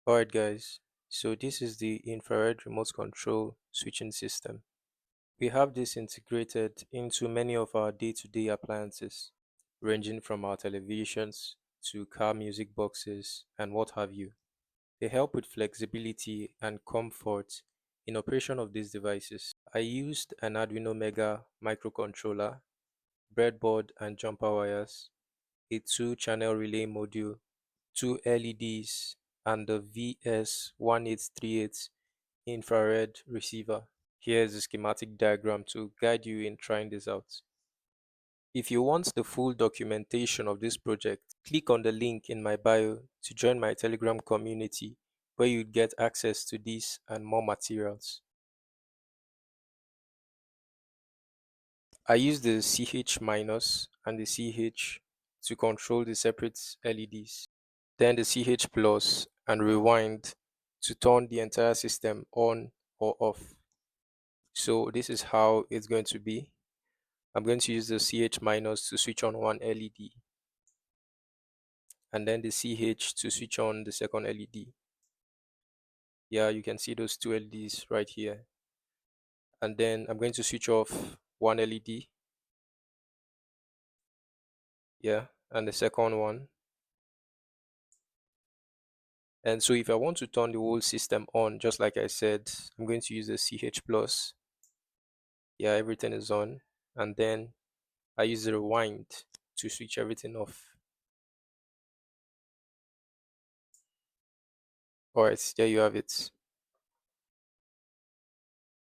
Alright guys, so this is the infrared remote control switching system. We have this integrated into many of our day-to-day appliances, ranging from our televisions to car music boxes and what have you. They help with flexibility and comfort in operation of these devices. I used an Arduino Mega microcontroller, breadboard and jumper wires, a two-channel relay module, two LEDs, and the VS1838 infrared receiver. Here's a schematic diagram to guide you in trying this out. If you want the full documentation of this project, click on the link in my bio to join my Telegram community where you get access to this and more materials. I use the CH minus and the CH to control the separate LEDs, then the CH plus and rewind to turn the entire system on or off. So this is how it's going to be. I'm going to use the CH minus to switch on one LED and then the CH to switch on the second LED. Yeah, you can see those two LEDs right here. And then I'm going to switch off one LED. Yeah, and the second one. And so if I want to turn the whole system on, just like I said, I'm going to use the CH plus. Yeah, everything is on. And then I use the rewind to switch everything off. Alright, there you have it.